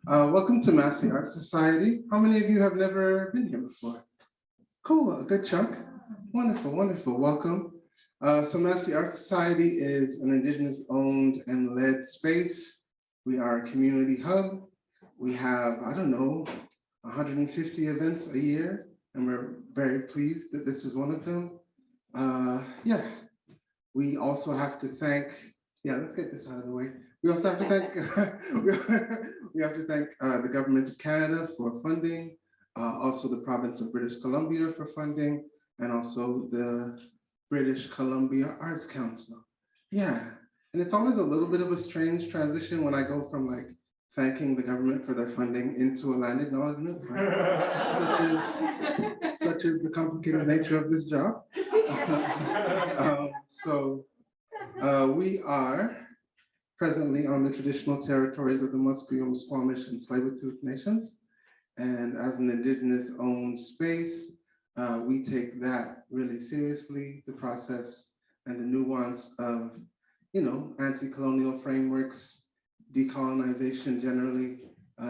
Welcome to Massy Arts Society. How many of you have never been here before? Cool, a good chunk. Wonderful, wonderful, welcome. So Massy Arts Society is an Indigenous owned and led space. We are a community hub. We have, I don't know, 150 events a year, and we're very pleased that this is one of them. Yeah, we also have to thank, let's get this out of the way. We also have to thank, we have to thank the Government of Canada for funding, also the province of British Columbia for funding, and also the British Columbia Arts Council. Yeah, and it's always a little bit of a strange transition when I go from like thanking the government for their funding into a land acknowledgement, such as the complicated nature of this job. We are presently on the traditional territories of the Musqueam, Squamish, and Tsleil-Waututh nations. And as an Indigenous owned space, we take that really seriously, the process and the nuance of, anti-colonial frameworks, decolonization generally,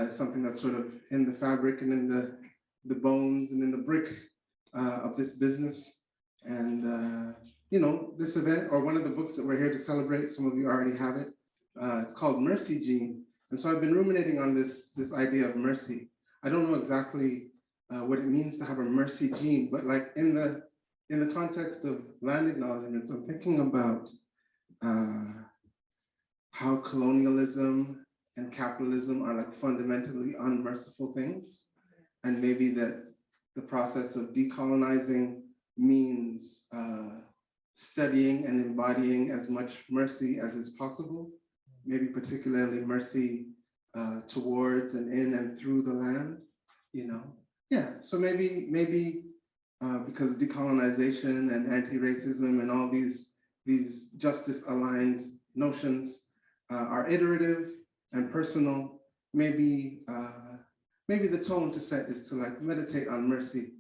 is something that's sort of in the fabric and in the bones and in the brick of this business. And, this event, or one of the books that we're here to celebrate, some of you already have it, it's called Mercy Gene. And so I've been ruminating on this idea of mercy. I don't know exactly what it means to have a mercy gene, but like in the context of land acknowledgements, I'm thinking about how colonialism and capitalism are like fundamentally unmerciful things. And maybe that the process of decolonizing means studying and embodying as much mercy as is possible, maybe particularly mercy towards and in and through the land, Yeah, so maybe because decolonization and anti-racism and all these justice-aligned notions are iterative and personal, maybe the tone to set is to like meditate on mercy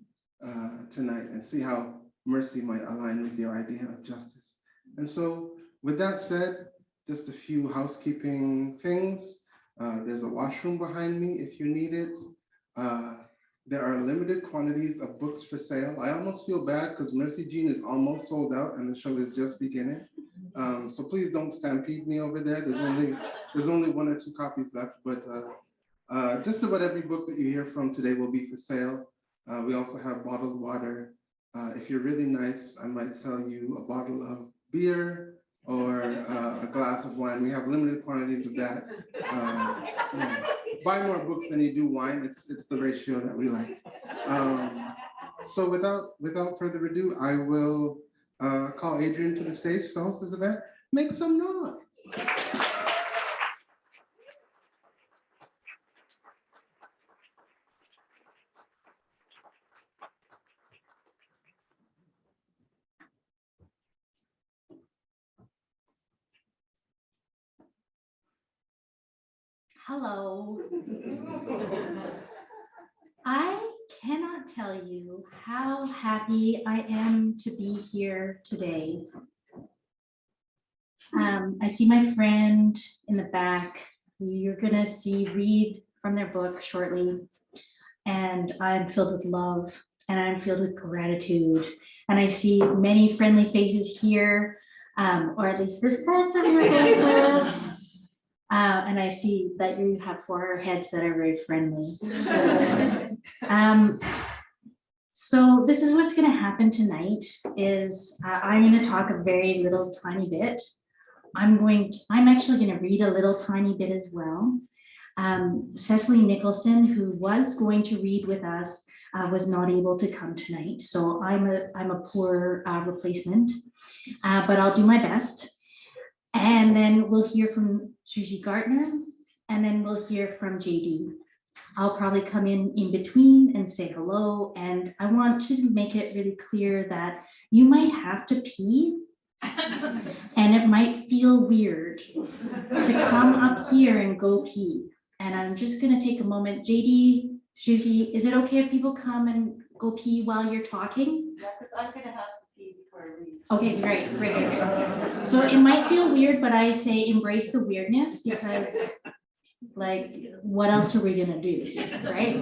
tonight and see how mercy might align with your idea of justice. And so with that said, just a few housekeeping things. There's a washroom behind me if you need it. There are limited quantities of books for sale. I almost feel bad because Mercy Gene is almost sold out and the show is just beginning. So please don't stampede me over there. There's only 1 or 2 copies left, but just about every book that you hear from today will be for sale. We also have bottled water. If you're really nice, I might sell you a bottle of beer or a glass of wine. We have limited quantities of that. Buy more books than you do wine. It's the ratio that we like. So without further ado, I will call Adrienne to the stage to host this event. Make some noise. Hello. I cannot tell you how happy I am to be here today. I see my friend in the back, who you're gonna see read from their book shortly. And I'm filled with love and I'm filled with gratitude. And I see many friendly faces here, or at least this part of your faces. And I see that you have foreheads that are very friendly. So this is what's going to happen tonight is I'm going to talk a very little tiny bit. I'm actually going to read a little tiny bit as well. Cecily Nicholson, who was going to read with us, was not able to come tonight. So I'm a poor replacement, but I'll do my best. And then we'll hear from Zsuzsi Gartner, and then we'll hear from JD. I'll probably come in between and say hello. And I want to make it really clear that you might have to pee and it might feel weird to come up here and go pee. And I'm just gonna take a moment. JD, Zsuzsi, is it okay if people come and go pee while you're talking? Yeah, because I'm gonna have to pee before I leave. Okay, great. So it might feel weird, but I say embrace the weirdness because Like, what else are we gonna do, right?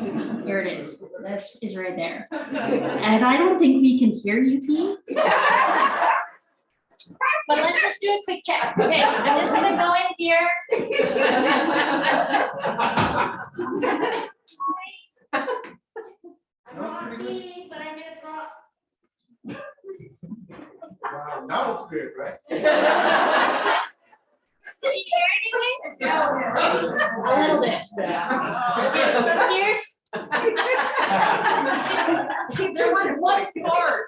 Here it is, that is right there. And I don't think we can hear you pee. But let's just do a quick check. Okay, I'm just gonna go in here. I'm not peeing, but I'm gonna drop. Wow, now it's good, right? Did you hear anything? No. A little bit. Okay, so here's. There was one part.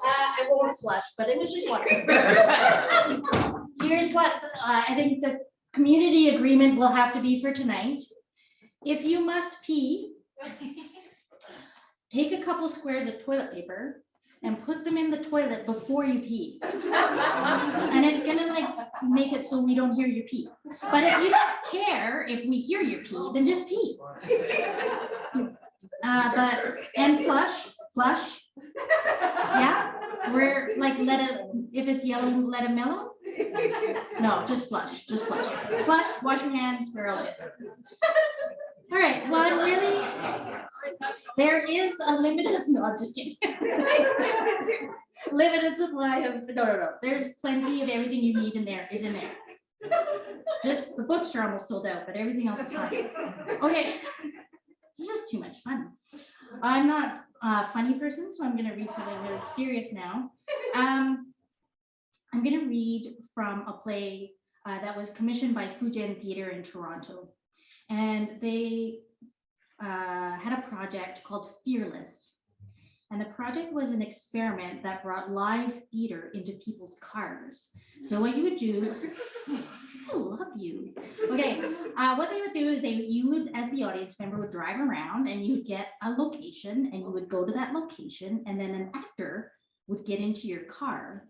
I won't flush, but it was just one. Here's what I think the community agreement will have to be for tonight. If you must pee, take a couple squares of toilet paper and put them in the toilet before you pee. And it's gonna like make it so we don't hear you pee. But if you don't care if we hear your pee, then just pee. And flush. Yeah, we're like, if it's yellow, let it mellow. No, just flush. Flush, wash your hands, we're all good. All right, well, there is a limited, no, I'm just kidding. Limited supply of, no. There's plenty of everything you need in there, is in there. Just the books are almost sold out, but everything else is fine. Okay, it's just too much fun. I'm not a funny person, so I'm gonna read something really serious now. I'm gonna read from a play that was commissioned by Fujian Theatre in Toronto. And they had a project called Fearless. And the project was an experiment that brought live theater into people's cars. So what you would do, I love you. Okay, what they would do is you would, as the audience member, would drive around and you would get a location and you would go to that location, and then an actor would get into your car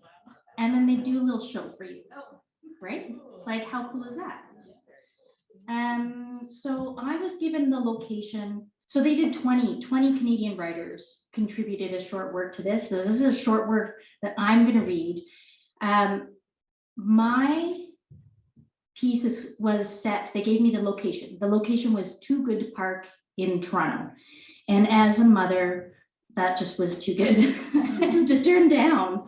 and then they do a little show for you, right? Like, how cool is that? So I was given the location. So they did 20 Canadian writers contributed a short work to this. So this is a short work that I'm going to read. My piece was set, they gave me the location. The location was Too Good Park in Toronto. And as a mother, that just was too good to turn down.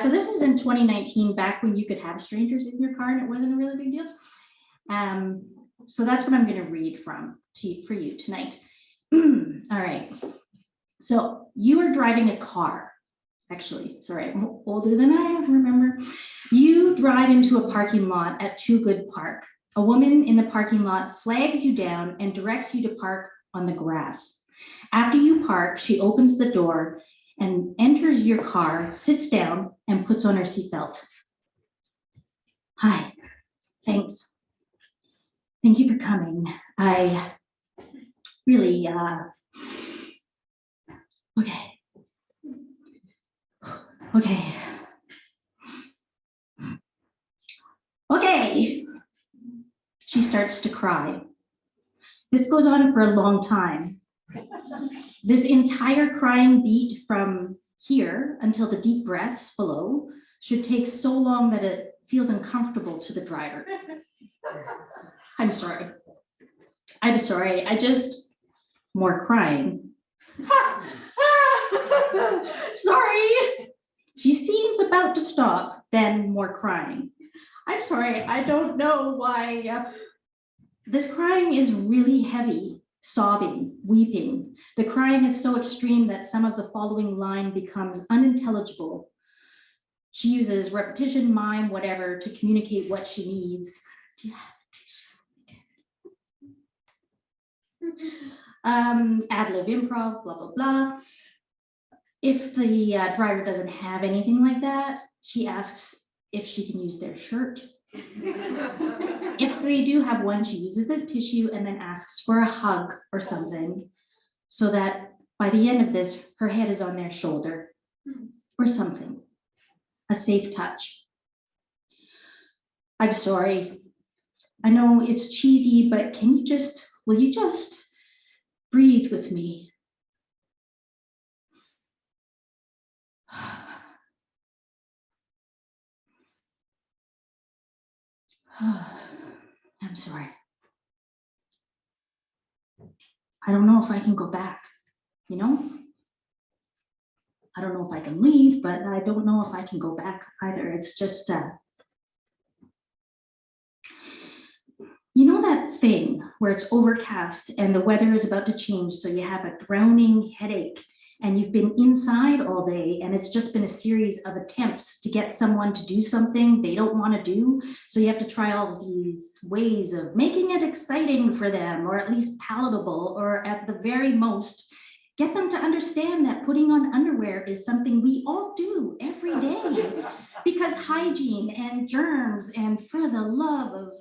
So this is in 2019, back when you could have strangers in your car and it wasn't a really big deal. So that's what I'm going to read from for you tonight. All right. So you are driving a car. Actually, sorry, I'm older than I remember. You drive into a parking lot at Too Good Park. A woman in the parking lot flags you down and directs you to park on the grass. After you park, she opens the door and enters your car, sits down, and puts on her seatbelt. Hi, thanks. Thank you for coming. I really, Okay. She starts to cry. This goes on for a long time. This entire crying beat from here until the deep breaths below should take so long that it feels uncomfortable to the driver. I'm sorry. More crying. Sorry. She seems about to stop, then more crying. I'm sorry, I don't know why. This crying is really heavy, sobbing, weeping. The crying is so extreme that some of the following line becomes unintelligible. She uses repetition, mime, whatever, to communicate what she needs. Do you have ad-lib improv, blah, blah, blah. If the driver doesn't have anything like that, she asks if she can use their shirt. If they do have one, she uses the tissue and then asks for a hug or something, so that by the end of this, her head is on their shoulder or something, a safe touch. I'm sorry. I know it's cheesy, but will you just breathe with me? I'm sorry. I don't know if I can go back, you know? I don't know if I can leave, but I don't know if I can go back either. It's just, you know that thing where it's overcast and the weather is about to change, so you have a drowning headache and you've been inside all day and it's just been a series of attempts to get someone to do something they don't want to do. So you have to try all these ways of making it exciting for them, or at least palatable, or at the very most, get them to understand that putting on underwear is something we all do every day because hygiene and germs, and for the love of.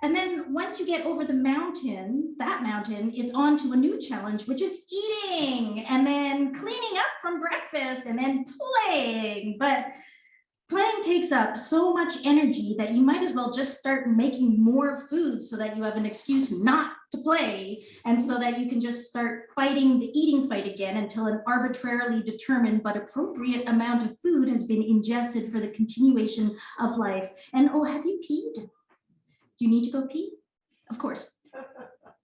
And then once you get over the mountain, that mountain, it's on to a new challenge, which is eating, and then cleaning up from breakfast, and then playing. But playing takes up so much energy that you might as well just start making more food so that you have an excuse not to play, and so that you can just start fighting the eating fight again until an arbitrarily determined but appropriate amount of food has been ingested for the continuation of life. And oh, have you peed? Do you need to go pee? Of course.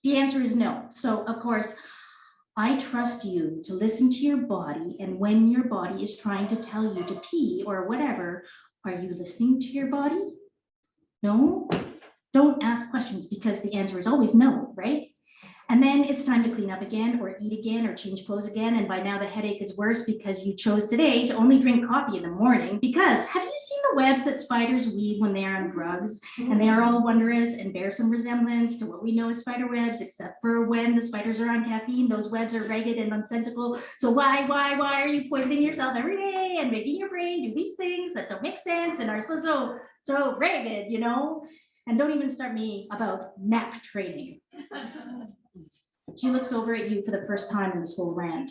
The answer is no. So of course, I trust you to listen to your body, and when your body is trying to tell you to pee or whatever, are you listening to your body? No? Don't ask questions, because the answer is always no, right? And then it's time to clean up again, or eat again, or change clothes again. And by now the headache is worse because you chose today to only drink coffee in the morning. Because have you seen the webs that spiders weave when they are on drugs? And they are all wondrous and bear some resemblance to what we know as spider webs, except for when the spiders are on caffeine, those webs are ragged and nonsensical. So why are you poisoning yourself every day and making your brain do these things that don't make sense and are so ragged, you know? And don't even start me about nap training. She looks over at you for the first time in this whole rant.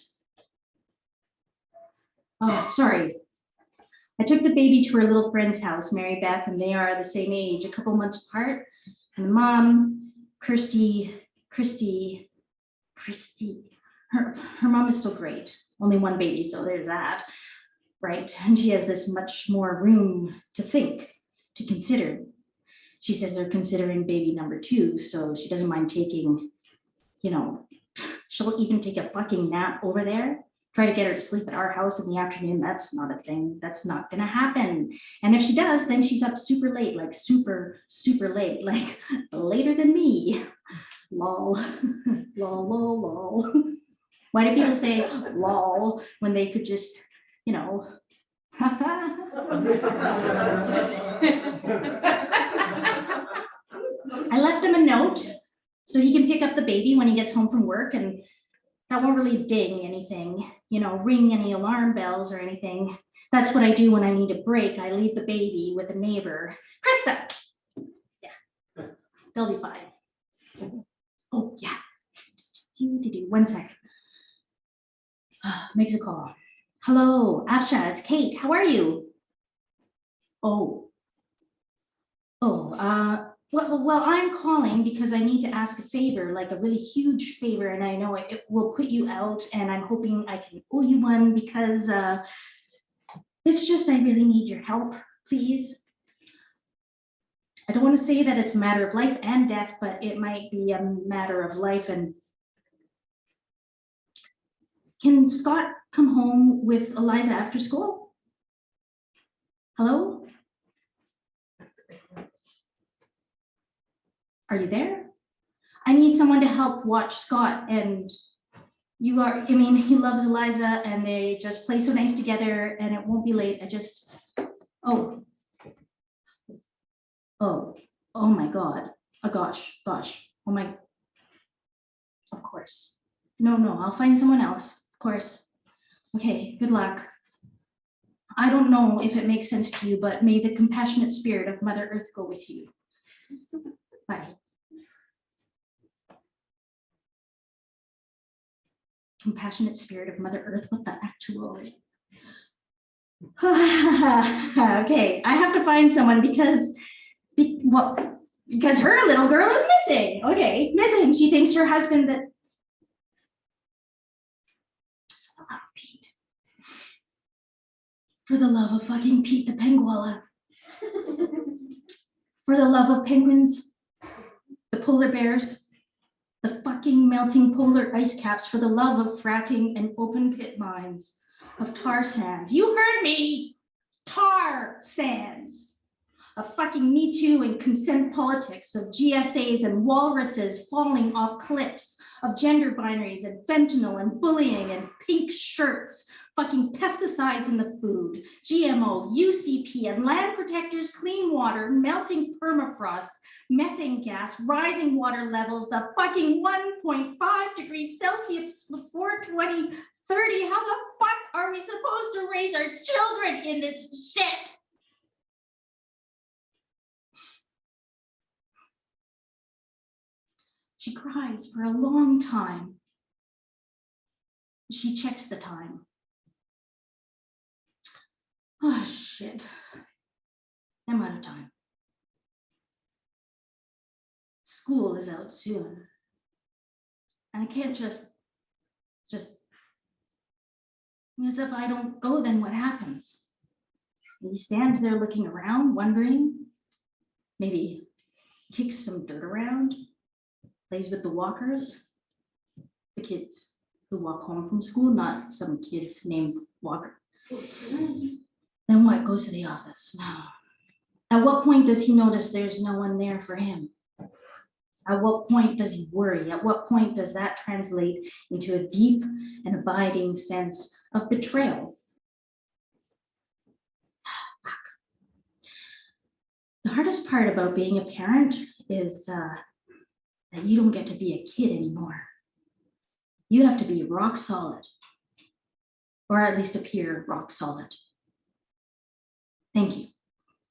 Oh, sorry. I took the baby to her little friend's house, Mary Beth, and they are the same age, a couple months apart. And the mom, Christy, her mom is still great. Only one baby, so there's that, right? And she has this much more room to think, to consider. She says they're considering baby number 2, so she doesn't mind taking, you know, she'll even take a fucking nap over there. Try to get her to sleep at our house in the afternoon. That's not a thing. That's not gonna happen. And if she does, then she's up super late, like super late, like later than me. Lol, lol. Why do people say lol when they could just, you know, I left him a note so he can pick up the baby when he gets home from work, and that won't really ding anything, you know, ring any alarm bells or anything. That's what I do when I need a break. I leave the baby with a neighbor. Krista! Yeah, they'll be fine. Oh, yeah. 1 sec. Makes a call. Hello, Afsha, it's Kate. How are you? Well, I'm calling because I need to ask a favor, like a really huge favor, and I know it will put you out, and I'm hoping I can owe you one, because it's just I really need your help, please. I don't want to say that it's a matter of life and death, but it might be a matter of life. And can Scott come home with Eliza after school? Hello? Are you there? I need someone to help watch Scott, and you are, I mean, he loves Eliza and they just play so nice together, and it won't be late. Oh my God. Oh gosh. Oh my, of course. No, I'll find someone else, of course. Okay, good luck. I don't know if it makes sense to you, but may the compassionate spirit of Mother Earth go with you. Bye. Compassionate spirit of Mother Earth, what the actual? Okay, I have to find someone because her little girl is missing. Okay, missing. She thinks her husband that. Oh, Pete. For the love of fucking Pete the Penguilla. For the love of penguins, the polar bears, the fucking melting polar ice caps for the love of fracking and open pit mines, of tar sands. You heard me, tar sands. Of fucking Me Too and consent politics, of GSAs and walruses falling off cliffs, of gender binaries and fentanyl and bullying and pink shirts, fucking pesticides in the food, GMO, UCP and land protectors, clean water, melting permafrost, methane gas, rising water levels, the fucking 1.5 degrees Celsius before 2030. How the fuck are we supposed to raise our children in this shit? She cries for a long time. She checks the time. Oh, shit. I'm out of time. School is out soon. And I can't just, as if I don't go, then what happens? And he stands there looking around, wondering, maybe kicks some dirt around, plays with the walkers, the kids who walk home from school, not some kids named Walker. Then what? Goes to the office. No. At what point does he notice there's no one there for him? At what point does he worry? At what point does that translate into a deep and abiding sense of betrayal? The hardest part about being a parent is that you don't get to be a kid anymore. You have to be rock solid, or at least appear rock solid. Thank you.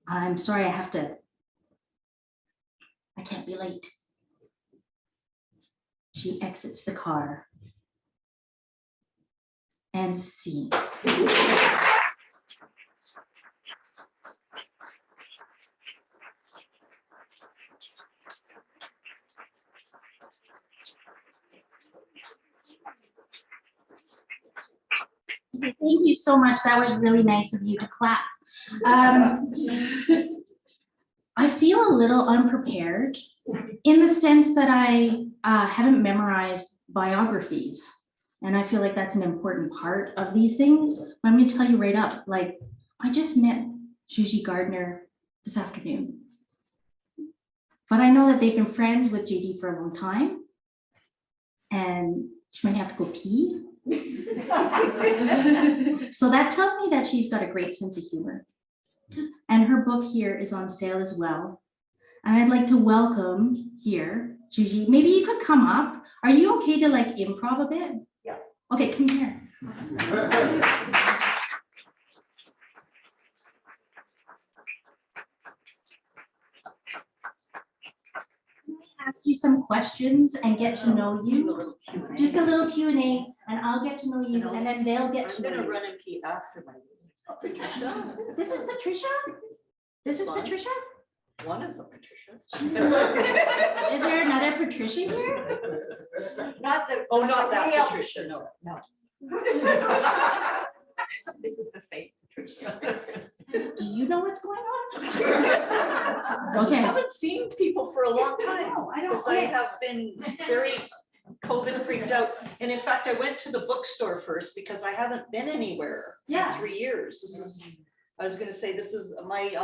I'm sorry I can't be late. She exits the car and scene. Thank you so much. That was really nice of you to clap. I feel a little unprepared in the sense that I haven't memorized biographies. And I feel like that's an important part of these things. But I'm going to tell you right up, like, I just met Zsuzsi Gartner this afternoon. But I know that they've been friends with JD for a long time. And she might have to go pee. So that tells me that she's got a great sense of humor. And her book here is on sale as well. And I'd like to welcome here, Zsuzsi. Maybe you could come up. Are you okay to like improv a bit? Yeah. Okay, come here. Ask you some questions and get to know you. Just a little Q&A, and I'll get to know you, and then they'll get to know you. I'm gonna run and pee after my meeting. Patricia? This is Patricia? This is Fun. Patricia? One of the Patricias. Is there another Patricia here? Not the. Oh, not that Patricia, no. This is the fake Patricia. Do you know what's going on? I just haven't seen people for a long time. No, I don't. Because I have been very COVID freaked out. And in fact, I went to the bookstore first because I haven't been anywhere Yeah. for 3 years. This is, I was gonna say, this is my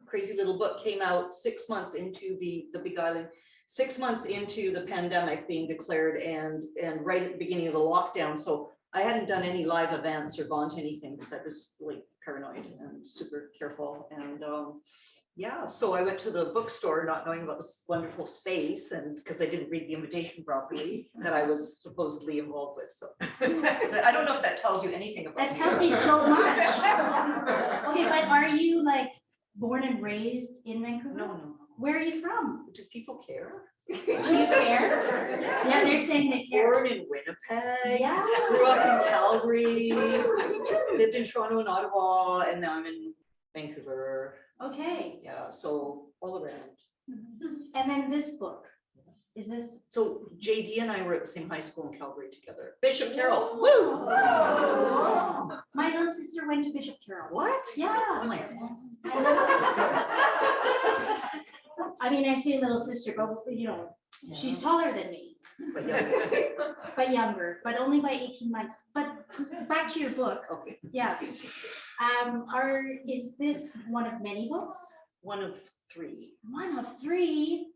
crazy little book came out 6 months into the Big Island, 6 months into the pandemic being declared and right at the beginning of the lockdown. So I hadn't done any live events or gone to anything because I was like paranoid and super careful. And yeah, so I went to the bookstore not knowing about this wonderful space, and because I didn't read the invitation properly that I was supposedly involved with. So I don't know if that tells you anything about That tells me so much. Okay, but are you like born and raised in Vancouver? No. Where are you from? Do people care? Do you care? Yeah, they're saying they care. Born in Winnipeg. Yeah. Grew up in Calgary. Lived in Toronto and Ottawa, and now I'm in Vancouver. Okay. Yeah, so all around. And then this book, is this? So JD and I were at the same high school in Calgary together. Bishop Carroll. Woo! My little sister went to Bishop Carroll. What? Yeah. Oh my. I mean, I say little sister, but you know, she's taller than me, But yeah. but younger, but only by 18 months. But back to your book. Okay, Yeah. Is this one of many books? one of 3. One of 3?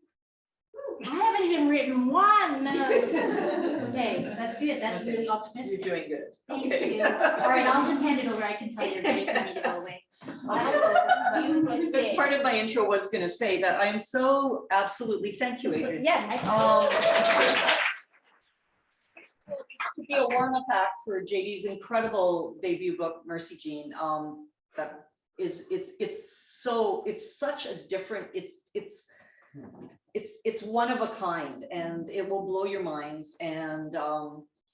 I haven't even written one. Okay, that's good. That's really You're optimistic. doing good. Thank Okay. you. All right, I'll just hand it over. I can tell you're ready for me to go away. This part of my intro was going to say that I am so absolutely, thank you, Adrienne. Yeah. To be a warm-up act for JD's incredible debut book, Mercy Jean. That is, it's such a different, it's one of a kind, and it will blow your minds, and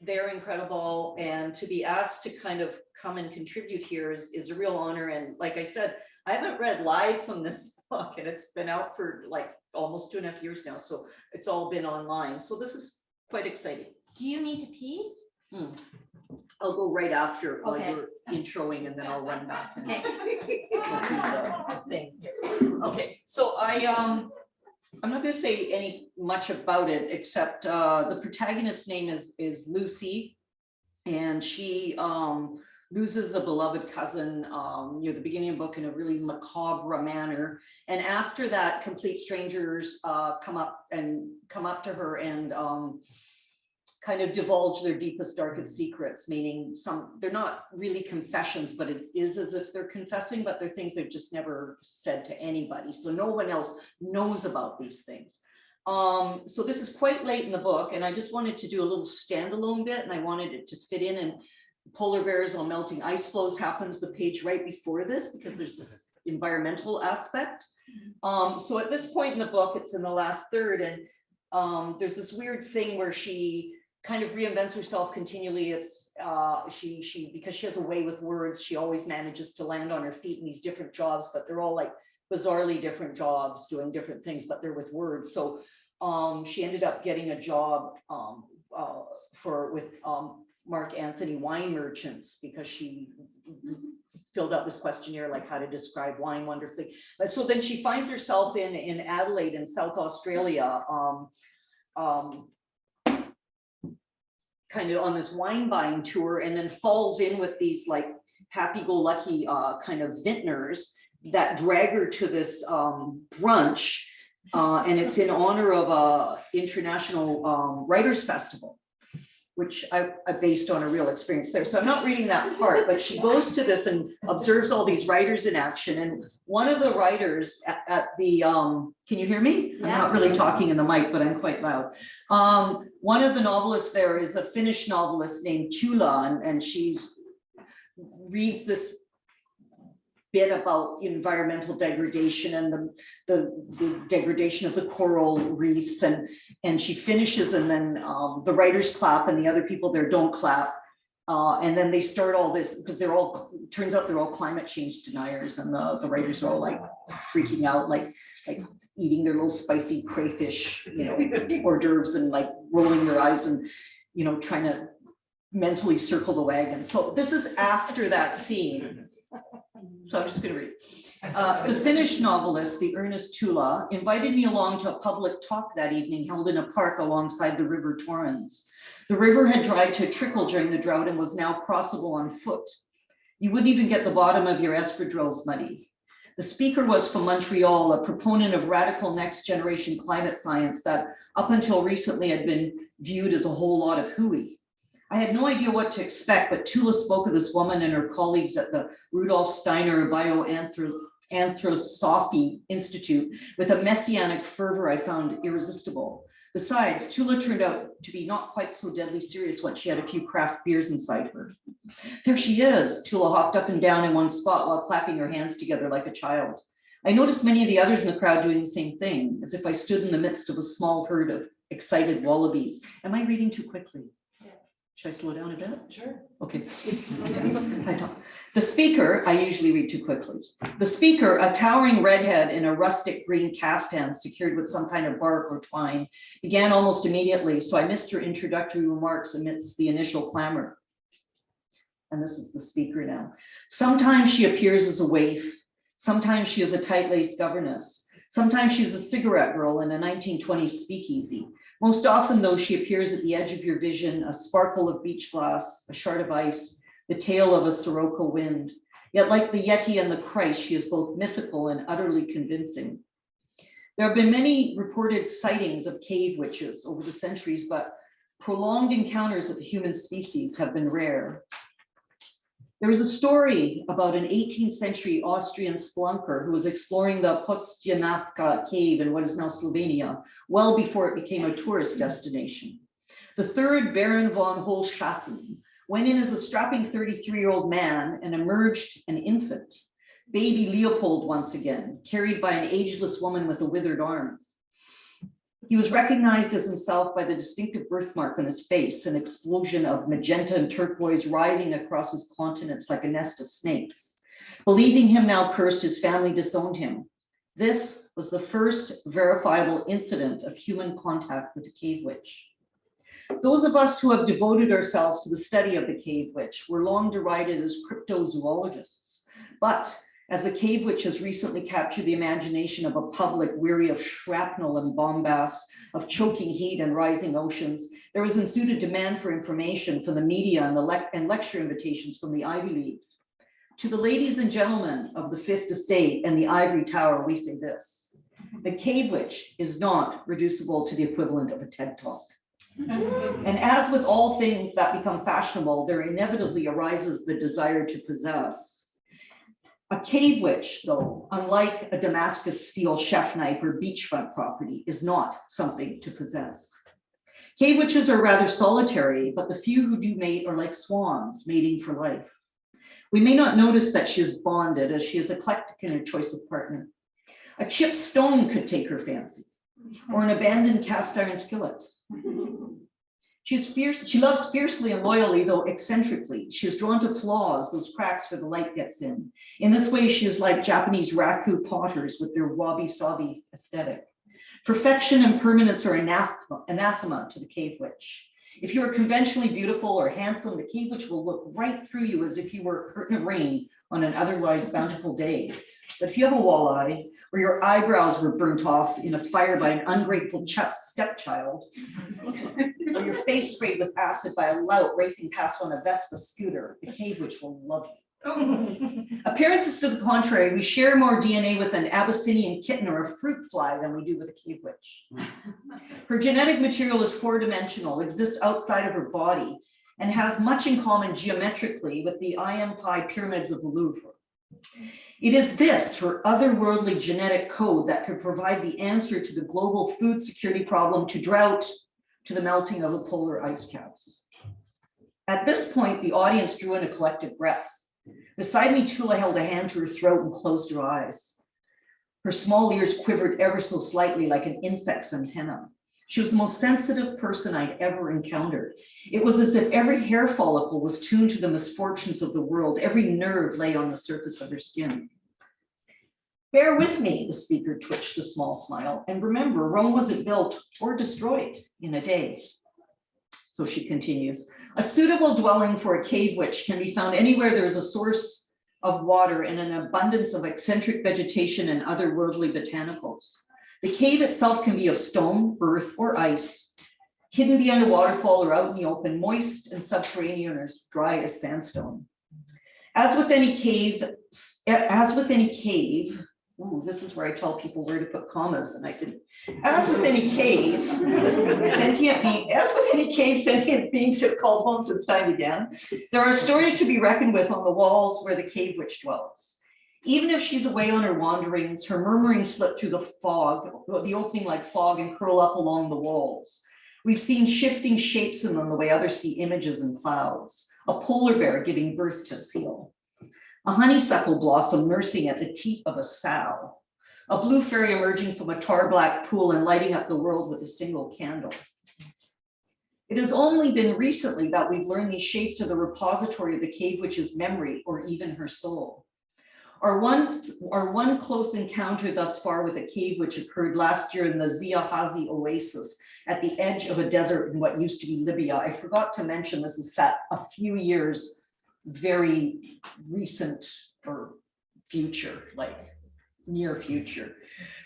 they're incredible, and to be asked to kind of come and contribute here is a real honor. And like I said, I haven't read live from this book, and it's been out for like almost 2.5 years now, so it's all been online, so this is quite exciting. Do you need to pee? I'll go right after while Okay. you're introing, and then I'll run back and Okay. we'll do the thing here. Okay, so I'm not going to say much about it, except the protagonist's name is Lucy, and she loses a beloved cousin near the beginning of the book in a really macabre manner. And after that, complete strangers come up to her and kind of divulge their deepest, darkest secrets, meaning they're not really confessions, but it is as if they're confessing, but they're things they've just never said to anybody. So no one else knows about these things. So this is quite late in the book, and I just wanted to do a little standalone bit, and I wanted it to fit in, and polar bears on melting ice floes happens the page right before this, because there's this environmental aspect. So at this point in the book, it's in the last third, and there's this weird thing where she kind of reinvents herself continually. It's because she has a way with words, she always manages to land on her feet in these different jobs, but they're all like bizarrely different jobs doing different things, but they're with words. So she ended up getting a job with Mark Anthony Wine Merchants, because she filled out this questionnaire, like how to describe wine wonderfully. So then she finds herself in Adelaide in South Australia, kind of on this wine buying tour, and then falls in with these like happy-go-lucky kind of vintners that drag her to this brunch, and it's in honor of a international writers festival, which I based on a real experience there. So I'm not reading that part, but she goes to this and observes all these writers in action. And one of the writers at the, can you hear me? Yeah. I'm not really talking in the mic, but I'm quite loud. One of the novelists there is a Finnish novelist named Tula, and she's reads this bit about environmental degradation and the degradation of the coral reefs, and she finishes, and then the writers clap and the other people there don't clap, and then they start all this, because turns out they're all climate change deniers, and the writers are all like freaking out, like eating their little spicy crayfish, hors d'oeuvres, and like rolling their eyes, and trying to mentally circle the wagon. So this is after that scene. So I'm just going to read. The Finnish novelist, the Ernest Tula, invited me along to a public talk that evening held in a park alongside the River Torrens. The river had dried to a trickle during the drought and was now crossable on foot. You wouldn't even get the bottom of your espadrilles muddy. The speaker was from Montreal, a proponent of radical next generation climate science that up until recently had been viewed as a whole lot of hooey. I had no idea what to expect, but Tula spoke of this woman and her colleagues at the Rudolf Steiner Bioanthroposophy Institute with a messianic fervor I found irresistible. Besides, Tula turned out to be not quite so deadly serious once she had a few craft beers inside her. There she is, Tula hopped up and down in one spot while clapping her hands together like a child. I noticed many of the others in the crowd doing the same thing, as if I stood in the midst of a small herd of excited wallabies. Am I reading too quickly? Should I slow down a bit? Sure. Okay. The speaker, I usually read too quickly. The speaker, a towering redhead in a rustic green caftan secured with some kind of bark or twine, began almost immediately, so I missed her introductory remarks amidst the initial clamor. And this is the speaker now. Sometimes she appears as a waif. Sometimes she is a tight-laced governess. Sometimes she's a cigarette girl in a 1920s speakeasy. Most often, though, she appears at the edge of your vision, a sparkle of beach glass, a shard of ice, the tail of a sirocco wind. Yet like the Yeti and the Christ, she is both mythical and utterly convincing. There have been many reported sightings of cave witches over the centuries, but prolonged encounters with the human species have been rare. There is a story about an 18th century Austrian spelunker who was exploring the Postjanavka cave in what is now Slovenia, well before it became a tourist destination. The third Baron von Holschatten went in as a strapping 33-year-old man and emerged an infant, baby Leopold once again, carried by an ageless woman with a withered arm. He was recognized as himself by the distinctive birthmark on his face, an explosion of magenta and turquoise writhing across his countenance like a nest of snakes. Believing him now cursed, his family disowned him. This was the first verifiable incident of human contact with the cave witch. Those of us who have devoted ourselves to the study of the cave witch were long derided as cryptozoologists, but as the cave witch has recently captured the imagination of a public weary of shrapnel and bombast, of choking heat and rising oceans, there has ensued a demand for information from the media and lecture invitations from the Ivy Leagues. To the ladies and gentlemen of the Fifth Estate and the Ivory Tower, we say this: the cave witch is not reducible to the equivalent of a TED Talk. And as with all things that become fashionable, there inevitably arises the desire to possess. A cave witch, though, unlike a Damascus steel chef knife or beachfront property, is not something to possess. Cave witches are rather solitary, but the few who do mate are like swans mating for life. We may not notice that she is bonded, as she is eclectic in her choice of partner. A chipped stone could take her fancy, or an abandoned cast iron skillet. She's fierce. She loves fiercely and loyally, though eccentrically. She is drawn to flaws, those cracks where the light gets in. In this way, she is like Japanese raku potters with their wabi-sabi aesthetic. Perfection and permanence are anathema to the cave witch. If you are conventionally beautiful or handsome, the cave witch will look right through you as if you were a curtain of rain on an otherwise bountiful day. But if you have a walleye, or your eyebrows were burnt off in a fire by an ungrateful stepchild, or your face sprayed with acid by a lout racing past on a Vespa scooter, the cave witch will love you. Appearances to the contrary, we share more DNA with an Abyssinian kitten or a fruit fly than we do with a cave witch. Her genetic material is four-dimensional, exists outside of her body, and has much in common geometrically with the I.M. Pi pyramids of the Louvre. It is this, her otherworldly genetic code, that could provide the answer to the global food security problem, to drought, to the melting of the polar ice caps. At this point, the audience drew in a collective breath. Beside me, Tula held a hand to her throat and closed her eyes. Her small ears quivered ever so slightly like an insect's antenna. She was the most sensitive person I'd ever encountered. It was as if every hair follicle was tuned to the misfortunes of the world. Every nerve lay on the surface of her skin. Bear with me, the speaker twitched a small smile. And remember, Rome wasn't built or destroyed in a day. So she continues, a suitable dwelling for a cave witch can be found anywhere there is a source of water and an abundance of eccentric vegetation and otherworldly botanicals. The cave itself can be of stone, earth, or ice, hidden behind a waterfall or out in the open, moist and subterranean or as dry as sandstone. As with any cave, ooh, this is where I tell people where to put commas, and I didn't. As with any cave, sentient beings have called home since time began. There are stories to be reckoned with on the walls where the cave witch dwells. Even if she's away on her wanderings, her murmurings slip through the fog, the opening like fog, and curl up along the walls. We've seen shifting shapes in them the way others see images in clouds. A polar bear giving birth to a seal. A honeysuckle blossom nursing at the teat of a sow. A blue fairy emerging from a tar black pool and lighting up the world with a single candle. It has only been recently that we've learned these shapes are the repository of the cave witch's memory or even her soul. Our one close encounter thus far with a cave witch occurred last year in the Ziahazi Oasis at the edge of a desert in what used to be Libya. I forgot to mention this is set a few years, very recent or future, like near future.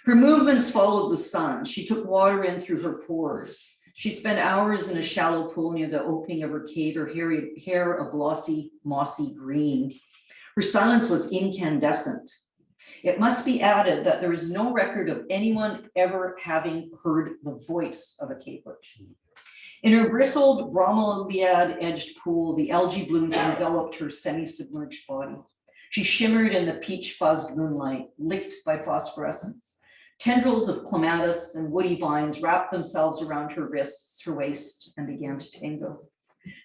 Her movements followed the sun. She took water in through her pores. She spent hours in a shallow pool near the opening of her cave, her hair a glossy, mossy green. Her silence was incandescent. It must be added that there is no record of anyone ever having heard the voice of a cave witch. In her bristled bromeliad-edged pool, the algae blooms enveloped her semi-submerged body. She shimmered in the peach-fuzzed moonlight, licked by phosphorescence. Tendrils of clematis and woody vines wrapped themselves around her wrists, her waist, and began to tango.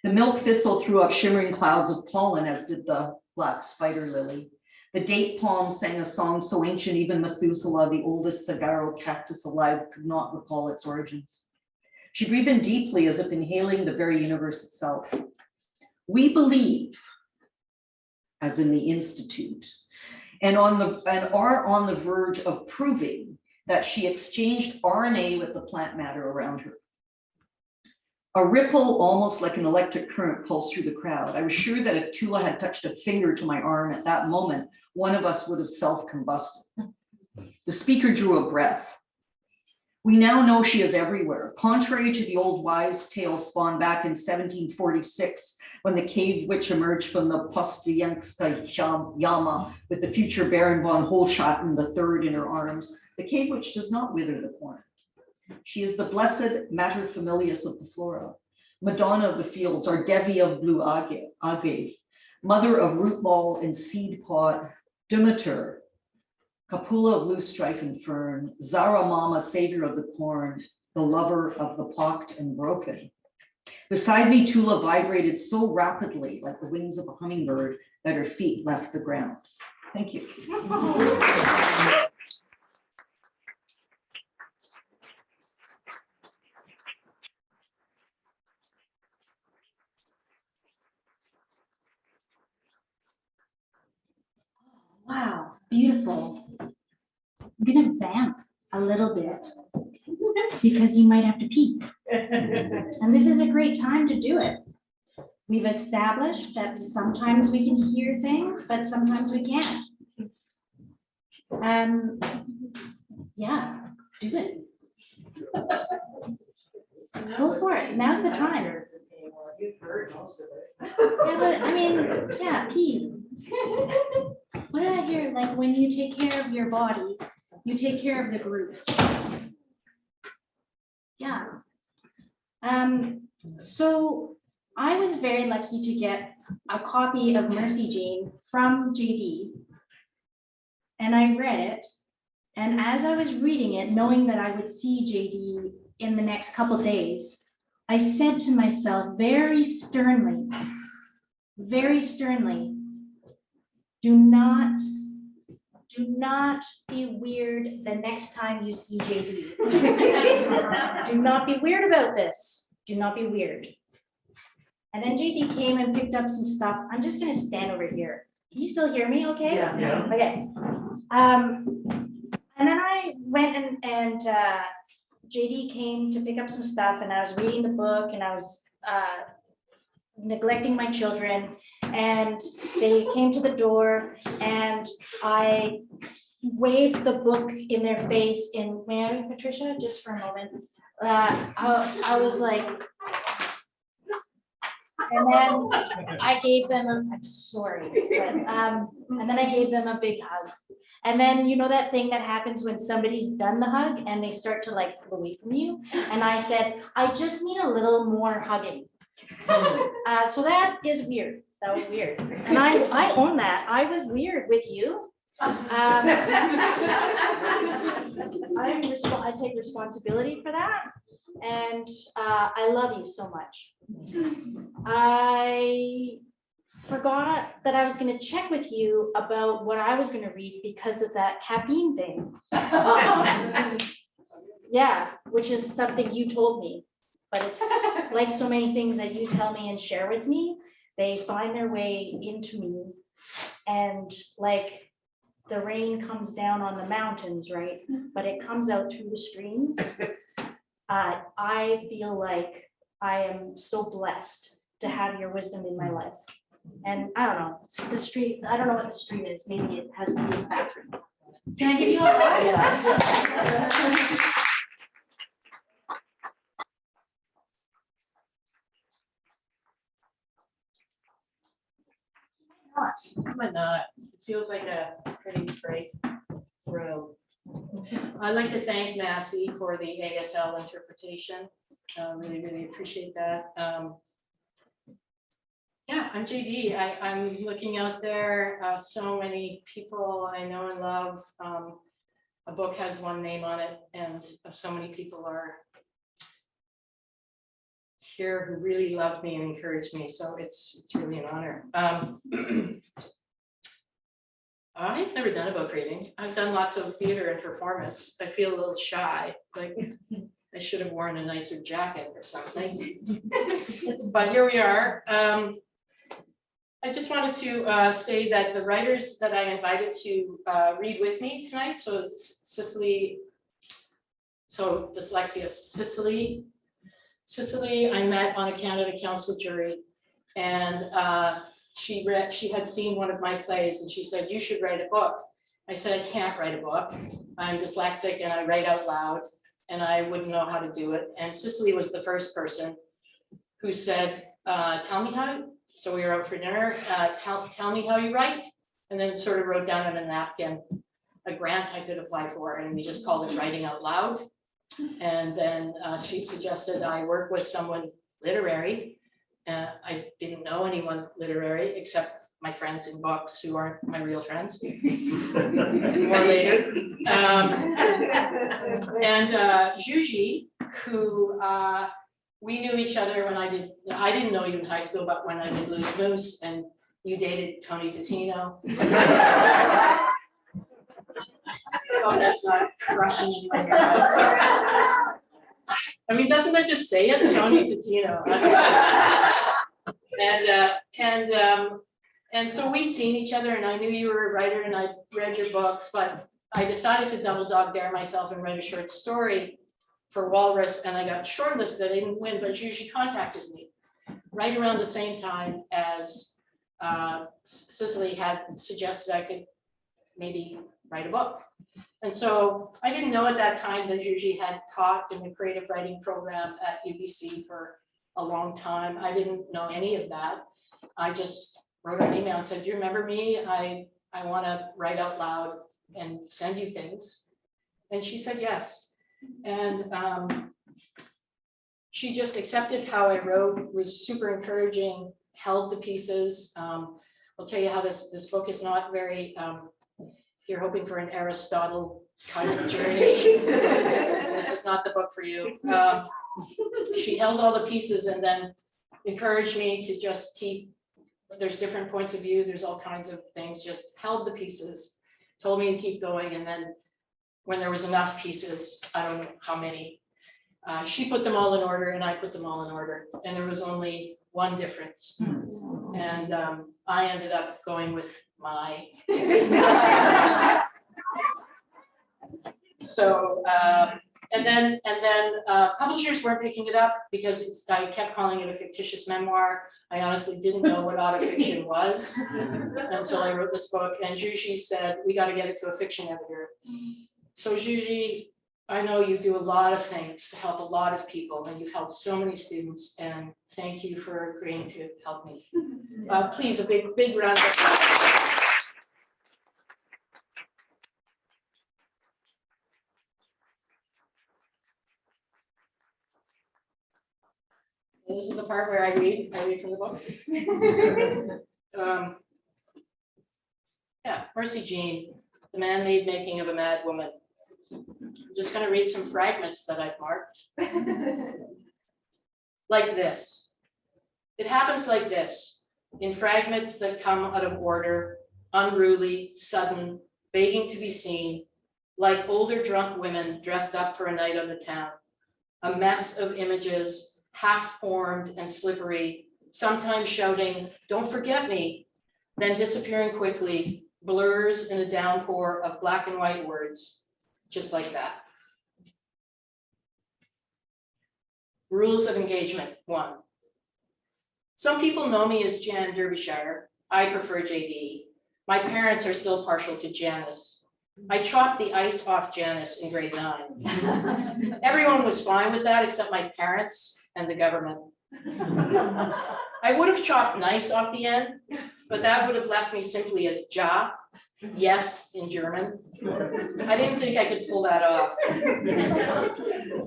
The milk thistle threw up shimmering clouds of pollen, as did the black spider lily. The date palm sang a song so ancient even Methuselah, the oldest saguaro cactus alive, could not recall its origins. She breathed in deeply as if inhaling the very universe itself. We believe, as in the Institute, and are on the verge of proving that she exchanged RNA with the plant matter around her. A ripple, almost like an electric current, pulsed through the crowd. I was sure that if Tula had touched a finger to my arm at that moment, one of us would have self-combusted. The speaker drew a breath. We now know she is everywhere. Contrary to the old wives' tale spawned back in 1746, when the cave witch emerged from the Postoyanska Yama with the future Baron von Holschatten III in her arms, the cave witch does not wither the corn. She is the blessed mater familias of the flora, Madonna of the fields, our Devi of blue agave, mother of root ball and seed pod, Demeter, Capula of loose strife and fern, Zara Mama, savior of the corn, the lover of the pocked and broken. Beside me, Tula vibrated so rapidly, like the wings of a hummingbird, that her feet left the ground. Thank you. Wow, beautiful. I'm gonna vamp a little bit because you might have to pee. And this is a great time to do it. We've established that sometimes we can hear things, but sometimes we can't. Yeah, do it. Go for it. Now's the time. You've heard most of it. Yeah, but I mean, yeah, pee. What did I hear? Like when you take care of your body, you take care of the group. Yeah. So I was very lucky to get a copy of Mercy Jane from JD. And I read it. And as I was reading it, knowing that I would see JD in the next couple days, I said to myself very sternly, do not be weird the next time you see JD. Do not be weird about this. Do not be weird. And then JD came and picked up some stuff. I'm just gonna stand over here. Can you still hear me okay? Yeah. Okay. And then I went and JD came to pick up some stuff, and I was reading the book, and I was neglecting my children, and they came to the door, and I waved the book in their face in, may I, Patricia, just for a moment. I was like, and then I gave them I'm sorry, but, and then I gave them a big hug. And then, you know, that thing that happens when somebody's done the hug and they start to like pull away from you. And I said, I just need a little more hugging. So that is weird. That was weird. And I own that. I was weird with you. I take responsibility for that. And I love you so much. I forgot that I was going to check with you about what I was going to read because of that caffeine thing. Yeah, which is something you told me, but it's like so many things that you tell me and share with me, they find their way into me, and like the rain comes down on the mountains, right? But it comes out through the streams. I feel like I am so blessed to have your wisdom in my life. And I don't know, it's the street, I don't know what the stream is. Maybe it has to be a bathroom. Can I give you a hug? I'm a nut. It feels like a pretty great room. I'd like to thank Massy for the ASL interpretation. Really appreciate that. Yeah, I'm JD. I'm looking out there. So many people I know and love. A book has one name on it, and so many people are here who really love me and encourage me. So it's really an honor. I've never done a book reading. I've done lots of theater and performance. I feel a little shy, like I should have worn a nicer jacket or something. But here we are. I just wanted to say that the writers that I invited to read with me tonight, so Cecily, so dyslexia, Cecily, I met on a Canada Council jury, and she had seen one of my plays, and she said, "You should write a book." I said, "I can't write a book. I'm dyslexic and I write out loud, and I wouldn't know how to do it." And Cecily was the first person who said, "Tell me how to." So we were out for dinner. Tell me how you write, and then sort of wrote down on a napkin a grant I could apply for, and we just called it writing out loud. And then she suggested I work with someone literary. I didn't know anyone literary except my friends in books who aren't my real friends. More later. And Zsuzsi, who we knew each other when I didn't know you in high school, but when I did Loose Moose, and you dated Tony Totino. Oh, that's not crushing you like I mean, doesn't that just say it, Tony Totino? And so we'd seen each other, and I knew you were a writer, and I read your books, but I decided to double dog dare myself and write a short story for Walrus, and I got shortlisted. I didn't win, but Zsuzsi contacted me right around the same time as Cecily had suggested I could maybe write a book. And so I didn't know at that time that Zsuzsi had taught in the creative writing program at UBC for a long time. I didn't know any of that. I just wrote an email and said, "Do you remember me? I want to write out loud and send you things." And she said yes. And she just accepted how I wrote, was super encouraging, held the pieces. I'll tell you how this book is not very, if you're hoping for an Aristotle kind of journey, this is not the book for you. She held all the pieces and then encouraged me to just keep, there's different points of view, there's all kinds of things, just held the pieces, told me to keep going, and then when there was enough pieces, I don't know how many, she put them all in order and I put them all in order, and there was only one difference. And I ended up going with my. So and then publishers weren't picking it up because I kept calling it a fictitious memoir. I honestly didn't know what autofiction was until I wrote this book. And Zsuzsi said, "We got to get it to a fiction editor." So Zsuzsi, I know you do a lot of things to help a lot of people, and you've helped so many students, and thank you for agreeing to help me. Please, a big round of applause. This is the part where I read from the book. Yeah, Mercy Jean, The Man-Made Making of a Mad Woman. I'm just going to read some fragments that I've marked. Like this. It happens like this, in fragments that come out of order, unruly, sudden, begging to be seen, like older drunk women dressed up for a night on the town. A mess of images, half-formed and slippery, sometimes shouting, "Don't forget me," then disappearing quickly, blurs in a downpour of black and white words, just like that. Rules of engagement, 1. Some people know me as JD Derbyshire. I prefer JD. My parents are still partial to Janice. I chopped the ice off Janice in grade 9. Everyone was fine with that except my parents and the government. I would have chopped nice off the end, but that would have left me simply as Ja, yes in German. I didn't think I could pull that off.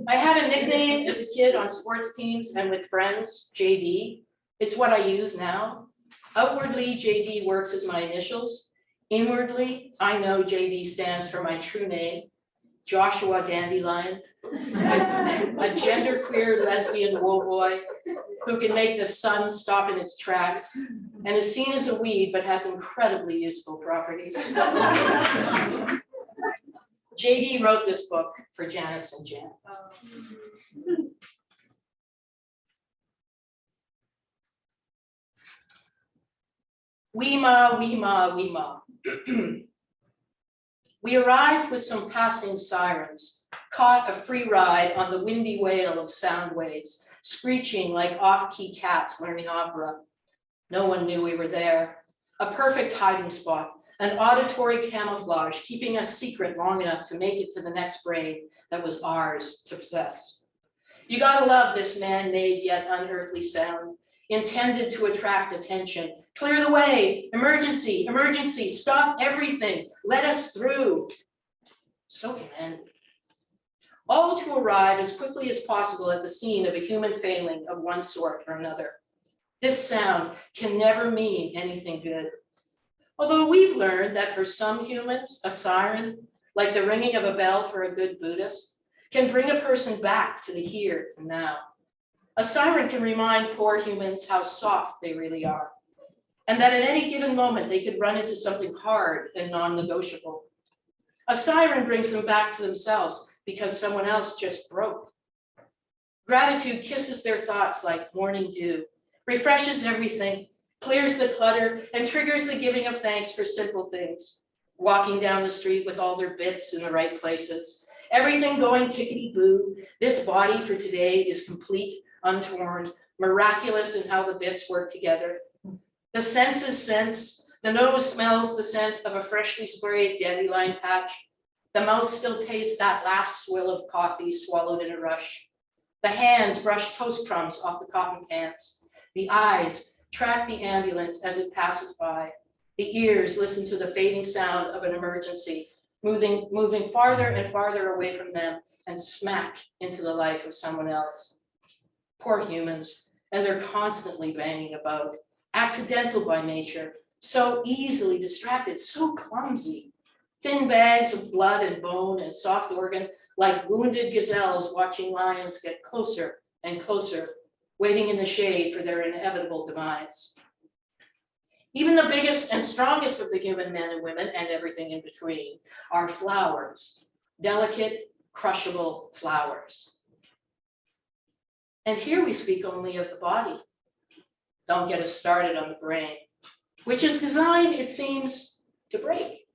I had a nickname as a kid on sports teams and with friends, JD. It's what I use now. Outwardly, JD works as my initials. Inwardly, I know JD stands for my true name, Joshua Dandelion, a genderqueer lesbian woe boy who can make the sun stop in its tracks and is seen as a weed but has incredibly useful properties. JD wrote this book for Janice and Jan. Weema, weema, weema. We arrived with some passing sirens, caught a free ride on the windy wail of sound waves, screeching like off-key cats learning opera. No one knew we were there. A perfect hiding spot, an auditory camouflage, keeping us secret long enough to make it to the next brain that was ours to possess. You gotta love this man-made yet unearthly sound, intended to attract attention. Clear the way, emergency, emergency, stop everything, let us through. So commanding. All to arrive as quickly as possible at the scene of a human failing of one sort or another. This sound can never mean anything good. Although we've learned that for some humans, a siren, like the ringing of a bell for a good Buddhist, can bring a person back to the here and now. A siren can remind poor humans how soft they really are, and that at any given moment they could run into something hard and non-negotiable. A siren brings them back to themselves because someone else just broke. Gratitude kisses their thoughts like morning dew, refreshes everything, clears the clutter, and triggers the giving of thanks for simple things. Walking down the street with all their bits in the right places, everything going tickety-boo. This body for today is complete, untorn, miraculous in how the bits work together. The senses sense, the nose smells the scent of a freshly sprayed dandelion patch. The mouth still tastes that last swill of coffee swallowed in a rush. The hands brush toast crumbs off the cotton pants. The eyes track the ambulance as it passes by. The ears listen to the fading sound of an emergency, moving farther and farther away from them and smack into the life of someone else. Poor humans, and they're constantly banging about, accidental by nature, so easily distracted, so clumsy. Thin bags of blood and bone and soft organ, like wounded gazelles watching lions get closer and closer, waiting in the shade for their inevitable demise. Even the biggest and strongest of the human men and women, and everything in between, are flowers, delicate, crushable flowers. And here we speak only of the body. Don't get us started on the brain, which is designed, it seems, to break.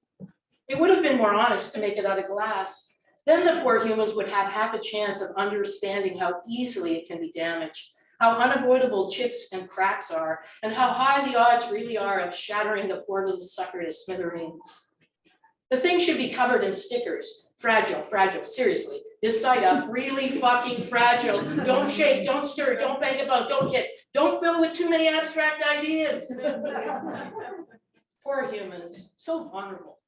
It would have been more honest to make it out of glass. Then the poor humans would have half a chance of understanding how easily it can be damaged, how unavoidable chips and cracks are, and how high the odds really are of shattering the poor little sucker to smithereens. The thing should be covered in stickers. Fragile, fragile, seriously. This side up, really fucking fragile. Don't shake, don't stir, don't bang about, don't hit. Don't fill with too many abstract ideas. Poor humans, so vulnerable,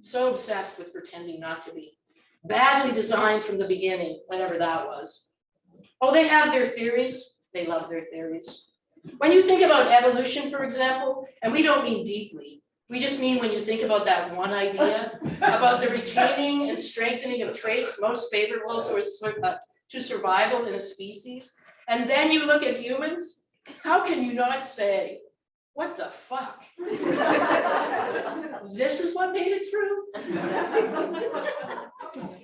so obsessed with pretending not to be. Badly designed from the beginning, whatever that was. Oh, they have their theories. They love their theories. When you think about evolution, for example, and we don't mean deeply, we just mean when you think about that one idea, about the retaining and strengthening of traits most favorable to survival in a species, and then you look at humans, how can you not say, what the fuck? This is what made it through?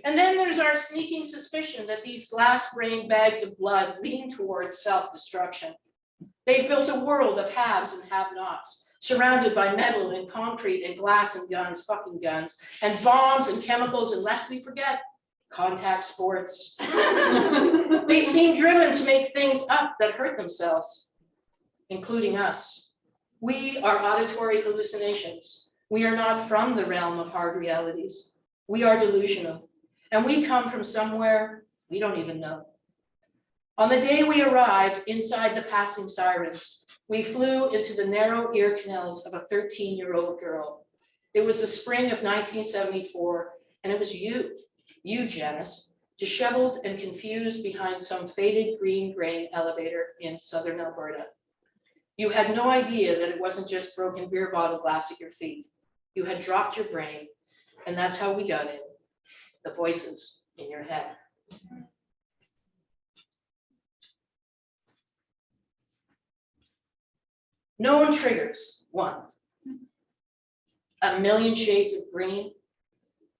And then there's our sneaking suspicion that these glass-brained bags of blood lean towards self-destruction. They've built a world of haves and have-nots, surrounded by metal and concrete and glass and guns, fucking guns, and bombs and chemicals, and lest we forget, contact sports. They seem driven to make things up that hurt themselves, including us. We are auditory hallucinations. We are not from the realm of hard realities. We are delusional, and we come from somewhere we don't even know. On the day we arrived inside the passing sirens, we flew into the narrow ear canals of a 13-year-old girl. It was the spring of 1974, and it was you, Janice, disheveled and confused behind some faded green grain elevator in southern Alberta. You had no idea that it wasn't just broken beer bottle glass at your feet. You had dropped your brain, and that's how we got in, the voices in your head. Known triggers, 1. A million shades of green,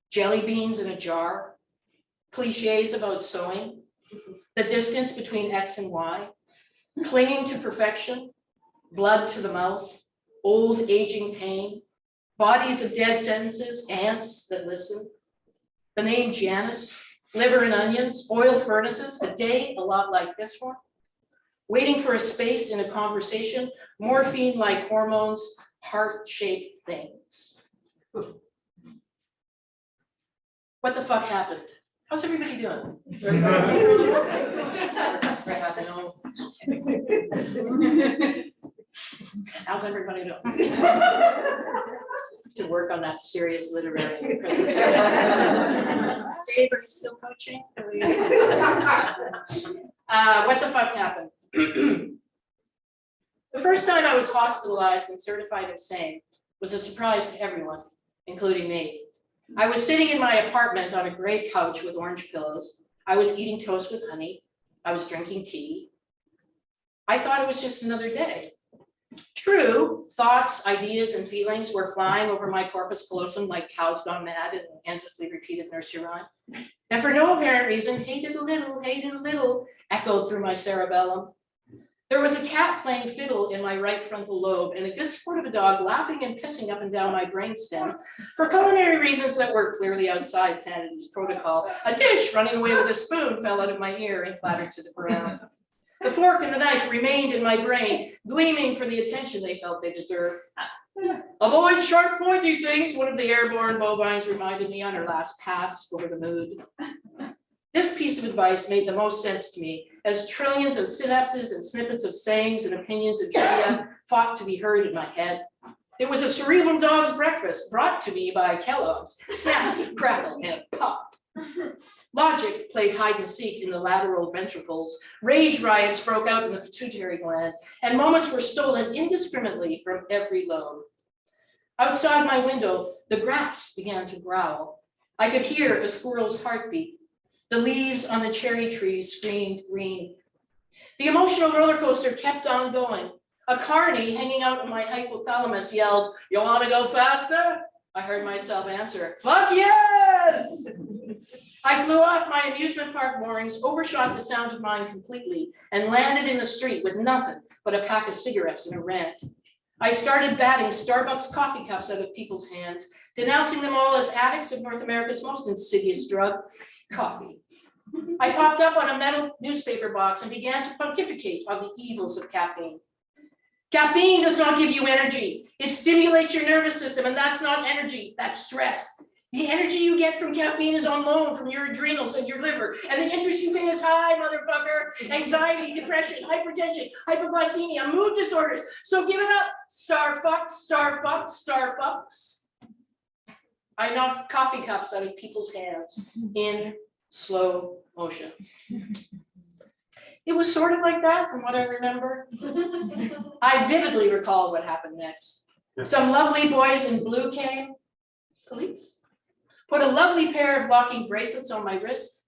jelly beans in a jar, cliches about sewing, the distance between X and Y, clinging to perfection, blood to the mouth, old aging pain, bodies of dead sentences, ants that listen, the name Janice, liver and onions, oil furnaces, a day a lot like this one, waiting for a space in a conversation, morphine-like hormones, heart-shaped things. What the fuck happened? How's everybody doing? Very happy. No. How's everybody doing? To work on that serious literary presentation. Dave, are you still coaching? What the fuck happened? The first time I was hospitalized and certified insane was a surprise to everyone, including me. I was sitting in my apartment on a gray couch with orange pillows. I was eating toast with honey. I was drinking tea. I thought it was just another day. True, thoughts, ideas, and feelings were flying over my corpus callosum like cows gone mad in an endlessly repeated nursery rhyme. And for no apparent reason, hated a little, echoed through my cerebellum. There was a cat playing fiddle in my right frontal lobe and a good sport of a dog laughing and pissing up and down my brainstem for culinary reasons that were clearly outside sanity's protocol. A dish running away with a spoon fell out of my ear and clattered to the ground. The fork and the knife remained in my brain, gleaming for the attention they felt they deserved. Avoid sharp, pointy things, one of the airborne bovines reminded me on her last pass over the mood. This piece of advice made the most sense to me, as trillions of synapses and snippets of sayings and opinions and trivia fought to be heard in my head. It was a cerebral dog's breakfast brought to me by Kellogg's. Snap, crackle, and pop. Logic played hide and seek in the lateral ventricles. Rage riots broke out in the pituitary gland, and moments were stolen indiscriminately from every lobe. Outside my window, the grass began to growl. I could hear a squirrel's heartbeat. The leaves on the cherry trees screamed green. The emotional roller coaster kept on going. A carny hanging out of my hypothalamus yelled, "You want to go faster?" I heard myself answer, "Fuck yes!" I flew off my amusement park moorings, overshot the sound of mind completely, and landed in the street with nothing but a pack of cigarettes and a rant. I started batting Starbucks coffee cups out of people's hands, denouncing them all as addicts of North America's most insidious drug, coffee. I popped up on a metal newspaper box and began to pontificate on the evils of caffeine. Caffeine does not give you energy. It stimulates your nervous system, and that's not energy, that's stress. The energy you get from caffeine is on loan from your adrenals and your liver, and the interest you pay is high, motherfucker. Anxiety, depression, hypertension, hypoglycemia, mood disorders. So give it up, star fucks, star fucks, star fucks. I knocked coffee cups out of people's hands in slow motion. It was sort of like that from what I remember. I vividly recall what happened next. Some lovely boys in blue came, police, put a lovely pair of locking bracelets on my wrist,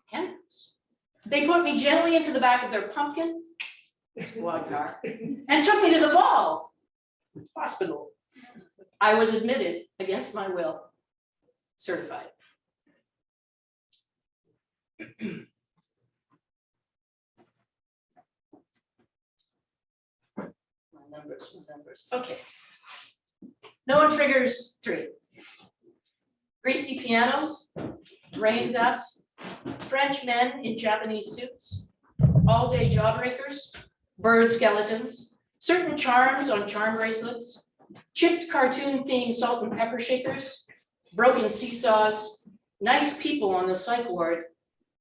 handcuffs. They put me gently into the back of their pumpkin, squad car, and took me to the ball, hospital. I was admitted against my will, certified. My numbers. Okay. Known triggers 3. Greasy pianos, rain dust, French men in Japanese suits, all-day jawbreakers, bird skeletons, certain charms on charm bracelets, chipped cartoon-themed salt and pepper shakers, broken seesaws, nice people on the psych ward,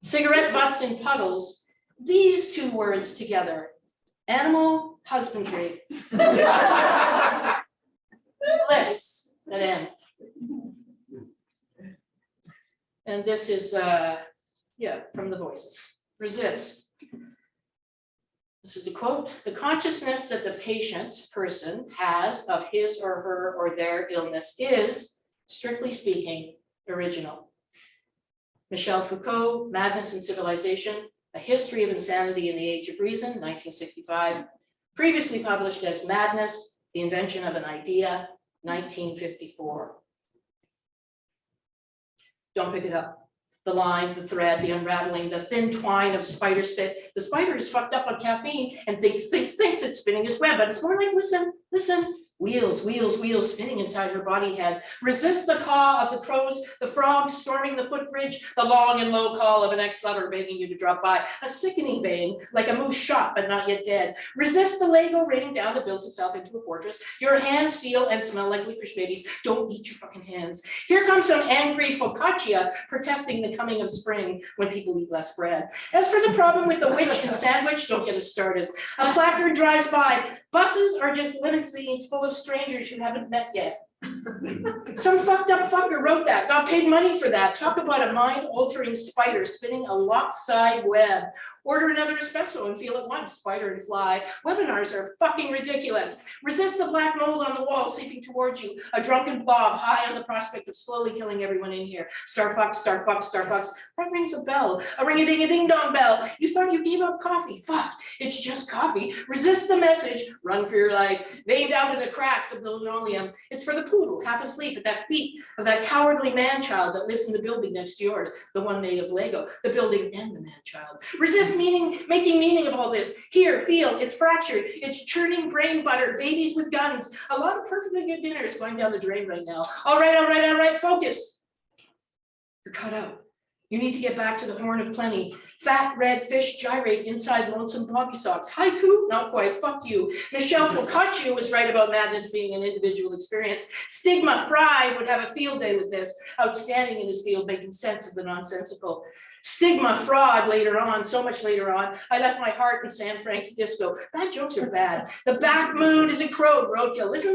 cigarette butts in puddles, these two words together, animal husbandry. Bliss at end. And this is, from the Voices. Resist. This is a quote. The consciousness that the patient person has of his or her or their illness is, strictly speaking, original. Michel Foucault, Madness and Civilization, A History of Insanity in the Age of Reason, 1965. Previously published as Madness, The Invention of an Idea, 1954. Don't pick it up. The line, the thread, the unraveling, the thin twine of spider spit. The spider is fucked up on caffeine and thinks it's spinning its web, but it's more like, listen, wheels, wheels, wheels spinning inside her body head. Resist the caw of the crows, the frogs storming the footbridge, the long and low call of an ex-lover begging you to drop by. A sickening baying, like a moose shot but not yet dead. Resist the Lego raining down that builds itself into a fortress. Your hands feel and smell like licorice babies. Don't eat your fucking hands. Here comes some angry focaccia protesting the coming of spring when people eat less bread. As for the problem with the witch and sandwich, don't get us started. A placard drives by. Buses are just limousines full of strangers you haven't met yet. Some fucked up fucker wrote that, got paid money for that. Talk about a mind-altering spider spinning a lopsided web. Order another espresso and feel at once, spider and fly. Webinars are fucking ridiculous. Resist the black mold on the wall seeping towards you. A drunken Bob high on the prospect of slowly killing everyone in here. Starfucks, Starfucks, Starfucks. That rings a bell, a ring-a-ding-a-ding-dong bell. You thought you gave up coffee. Fuck, it's just coffee. Resist the message, run for your life. Veined out of the cracks of the linoleum. It's for the poodle, half asleep at that feet of that cowardly man-child that lives in the building next to yours, the one made of Lego, the building and the man-child. Resist making meaning of all this. Here, feel, it's fractured, it's churning brain butter, babies with guns, a lot of perfectly good dinners going down the drain right now. All right, focus. You're cut out. You need to get back to the horn of plenty. Fat red fish gyrate inside lonesome bobby socks. Haiku? Not quite, fuck you. Michel Foucault was right about madness being an individual experience. Stigma Fry would have a field day with this, outstanding in his field, making sense of the nonsensical. Stigma fraud later on, so much later on. I left my heart in San Frank's disco. Bad jokes are bad. The back moon is a crow, roadkill. Listen.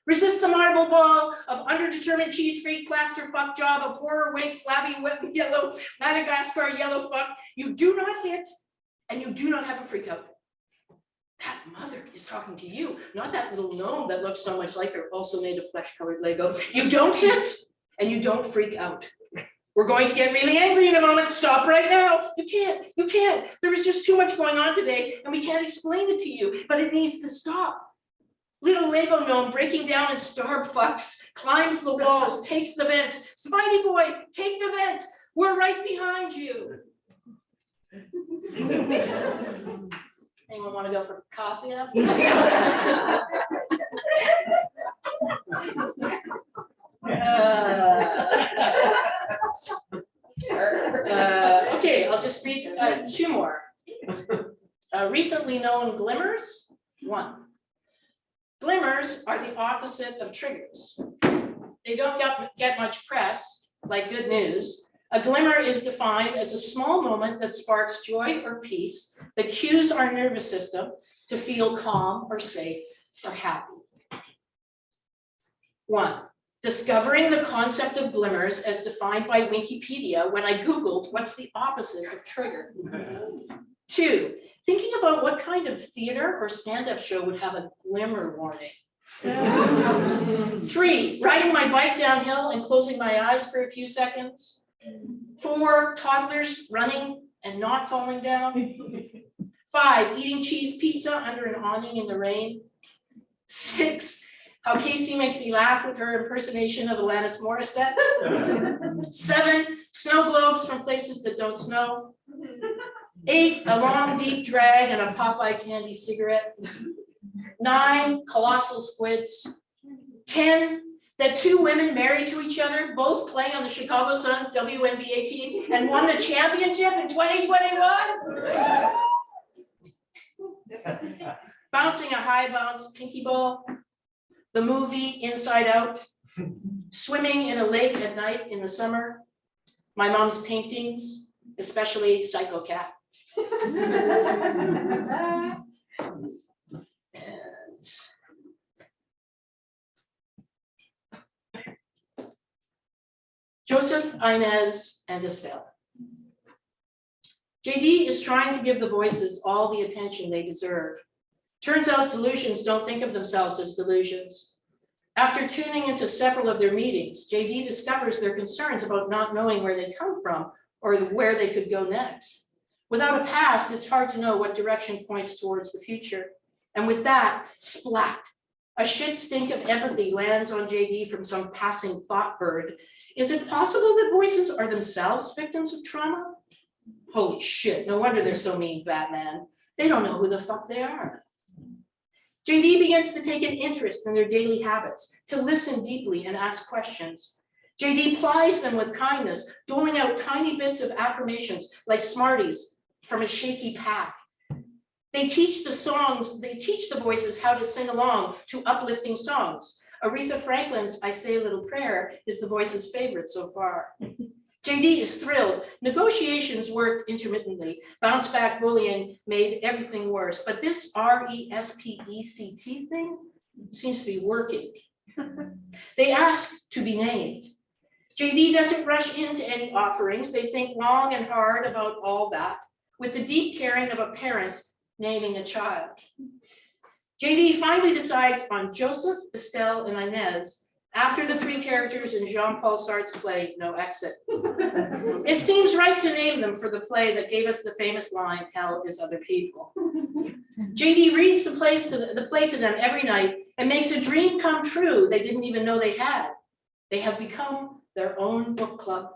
Resist the marble ball of underdetermined cheese freak, plaster fuck job of horror wink, flabby, wet, yellow, Madagascar yellow fuck. You do not hit and you do not have a freak out. That mother is talking to you, not that little gnome that looks so much like her, also made of flesh-colored Lego. You don't hit and you don't freak out. We're going to get really angry in a moment. Stop right now. You can't. There is just too much going on today and we can't explain it to you, but it needs to stop. Little Lego gnome breaking down in starved fucks, climbs the walls, takes the vents. Spidey boy, take the vent. We're right behind you. Anyone want to go for coffee after? Okay, I'll just read two more. Recently known glimmers. 1. Glimmers are the opposite of triggers. They don't get much press, like good news. A glimmer is defined as a small moment that sparks joy or peace that cues our nervous system to feel calm or safe or happy. 1. Discovering the concept of glimmers as defined by Wikipedia when I Googled what's the opposite of trigger. 2. Thinking about what kind of theater or stand-up show would have a glimmer warning. 3. Riding my bike downhill and closing my eyes for a few seconds. 4. Toddlers running and not falling down. 5. Eating cheese pizza under an awning in the rain. 6. How Casey makes me laugh with her impersonation of Alanis Morissette. 7. Snow globes from places that don't snow. 8. A long deep drag and a Popeye candy cigarette. 9. Colossal squids. 10. That 2 women married to each other, both play on the Chicago Suns WNBA team and won the championship in 2021. Bouncing a high bounce pinky ball. The movie Inside Out. Swimming in a lake at night in the summer. My mom's paintings, especially Psycho Cat. Joseph, Inez, and Estelle. JD is trying to give the voices all the attention they deserve. Turns out delusions don't think of themselves as delusions. After tuning into several of their meetings, JD discovers their concerns about not knowing where they come from or where they could go next. Without a past, it's hard to know what direction points towards the future. And with that, splat, a shit stink of empathy lands on JD from some passing thought bird. Is it possible that voices are themselves victims of trauma? Holy shit, no wonder they're so mean, Batman. They don't know who the fuck they are. JD begins to take an interest in their daily habits, to listen deeply and ask questions. JD plies them with kindness, doling out tiny bits of affirmations like Smarties from a shaky pack. They teach the voices how to sing along to uplifting songs. Aretha Franklin's I Say a Little Prayer is the voice's favorite so far. JD is thrilled. Negotiations worked intermittently. Bounce back bullying made everything worse. But this RESPECT thing seems to be working. They ask to be named. JD doesn't rush into any offerings. They think long and hard about all that, with the deep caring of a parent naming a child. JD finally decides on Joseph, Estelle, and Inez after the three characters in Jean-Paul Sartre's play, No Exit. It seems right to name them for the play that gave us the famous line, hell is other people. JD reads the play to them every night and makes a dream come true they didn't even know they had. They have become their own book club.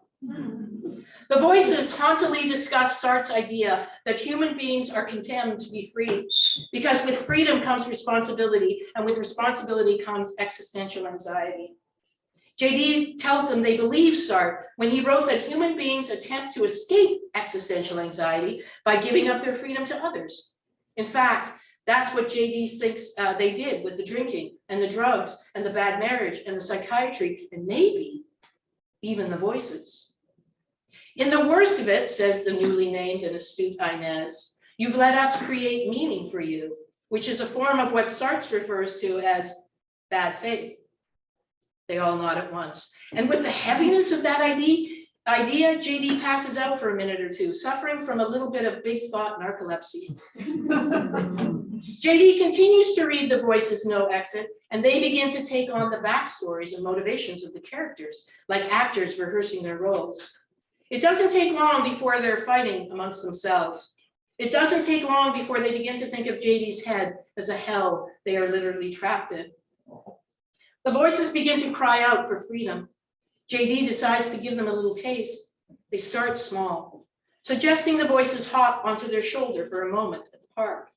The voices hauntily discuss Sartre's idea that human beings are condemned to be free, because with freedom comes responsibility, and with responsibility comes existential anxiety. JD tells them they believe Sartre when he wrote that human beings attempt to escape existential anxiety by giving up their freedom to others. In fact, that's what JD thinks they did with the drinking and the drugs and the bad marriage and the psychiatry, and maybe even the voices. In the worst of it, says the newly named and astute Inez, you've let us create meaning for you, which is a form of what Sartre refers to as bad faith. They all nod at once. And with the heaviness of that idea, JD passes out for a minute or two, suffering from a little bit of big thought narcolepsy. JD continues to read the voices No Exit, and they begin to take on the backstories and motivations of the characters, like actors rehearsing their roles. It doesn't take long before they're fighting amongst themselves. It doesn't take long before they begin to think of JD's head as a hell they are literally trapped in. The voices begin to cry out for freedom. JD decides to give them a little taste. They start small, suggesting the voices hop onto their shoulder for a moment at the park.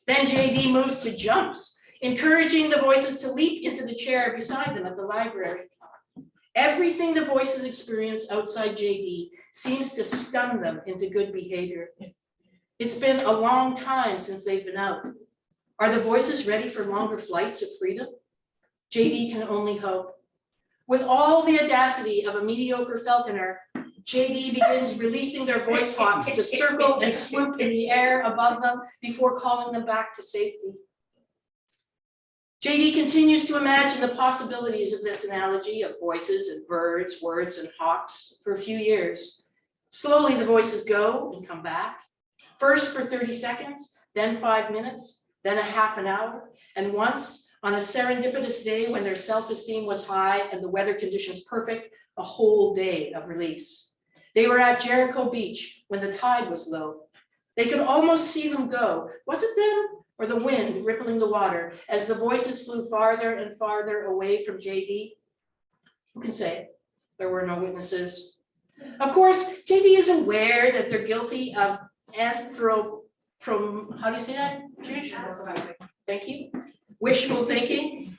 Then JD moves to jumps, encouraging the voices to leap into the chair beside them at the library. Everything the voices experience outside JD seems to stun them into good behavior. It's been a long time since they've been out. Are the voices ready for longer flights of freedom? JD can only hope. With all the audacity of a mediocre falconer, JD begins releasing their voice hawks to circle and swoop in the air above them before calling them back to safety. JD continues to imagine the possibilities of this analogy of voices and birds, words, and hawks for a few years. Slowly, the voices go and come back, first for 30 seconds, then 5 minutes, then a half an hour, and once, on a serendipitous day when their self-esteem was high and the weather conditions perfect, a whole day of release. They were at Jericho Beach when the tide was low. They could almost see them go. Was it them or the wind rippling the water as the voices flew farther and farther away from JD? Who can say? There were no witnesses. Of course, JD is aware that they're guilty of how do you say that, Jish? Thank you. Wishful thinking.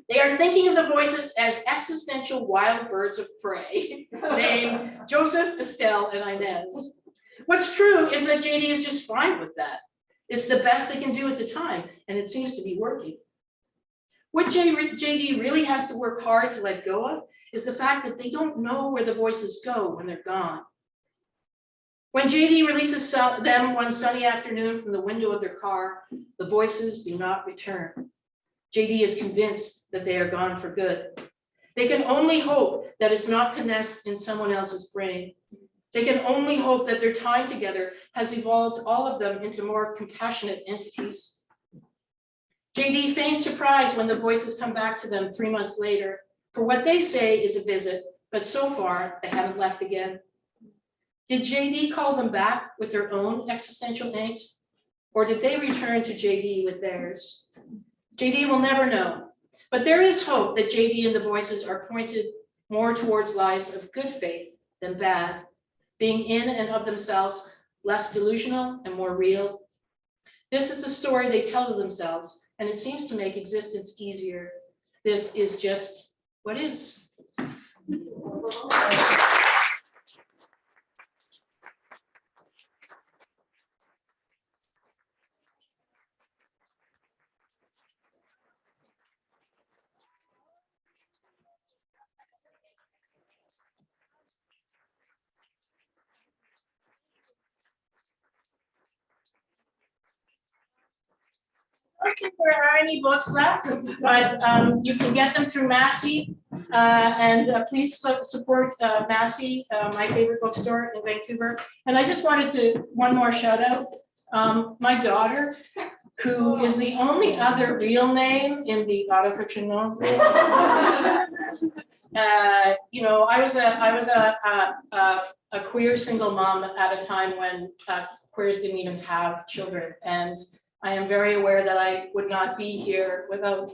They are thinking of the voices as existential wild birds of prey, named Joseph, Estelle, and Inez. What's true is that JD is just fine with that. It's the best they can do at the time, and it seems to be working. What JD really has to work hard to let go of is the fact that they don't know where the voices go when they're gone. When JD releases them one sunny afternoon from the window of their car, the voices do not return. JD is convinced that they are gone for good. They can only hope that it's not to nest in someone else's brain. They can only hope that their time together has evolved all of them into more compassionate entities. JD feigns surprise when the voices come back to them 3 months later for what they say is a visit, but so far they haven't left again. Did JD call them back with their own existential angst, or did they return to JD with theirs? JD will never know, but there is hope that JD and the voices are pointed more towards lives of good faith than bad, being in and of themselves less delusional and more real. This is the story they tell to themselves, and it seems to make existence easier. This is just what is. I don't think there are any books left, but you can get them through Massy. Please support Massy, my favorite bookstore in Vancouver. And I just wanted to, one more shout out. My daughter, who is the only other real name in the autofiction novel. You know, I was a queer single mom at a time when queers didn't even have children, and I am very aware that I would not be here without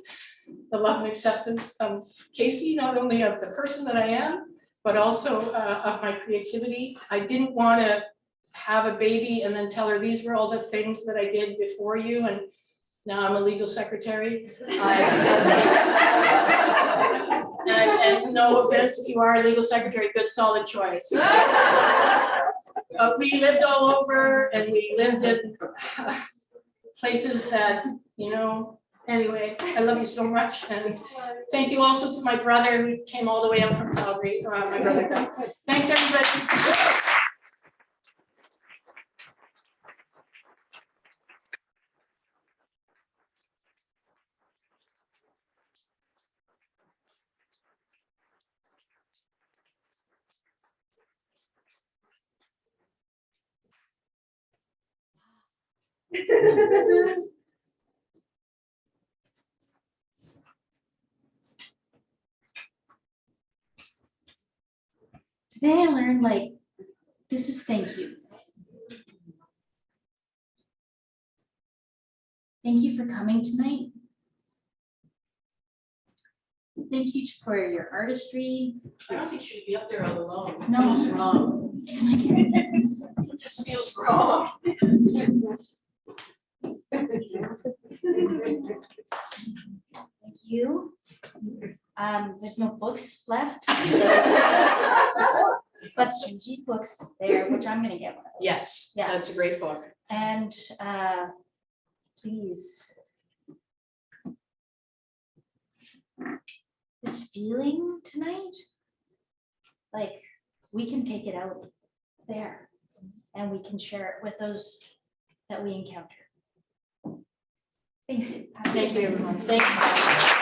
the love and acceptance of Casey, not only of the person that I am, but also of my creativity. I didn't want to have a baby and then tell her these were all the things that I did before you, and now I'm a legal secretary. And no offense if you are a legal secretary, good solid choice. We lived all over, and we lived in places that, you know, anyway, I love you so much. And thank you also to my brother who came all the way up from Calgary, my brother. Thanks, everybody. Today I learned, like, this is thank you. Thank you for coming tonight. Thank you for your artistry. I don't think you should be up there all alone. No. It feels wrong. It just feels wrong. Thank you. There's no books left. But Zsuzsi's books there, which I'm gonna get one of those. Yes, Yeah. that's a great book. And please. This feeling tonight, like, we can take it out there and we can share it with those that we encounter. Thank you. Thank you, everyone. Thank you.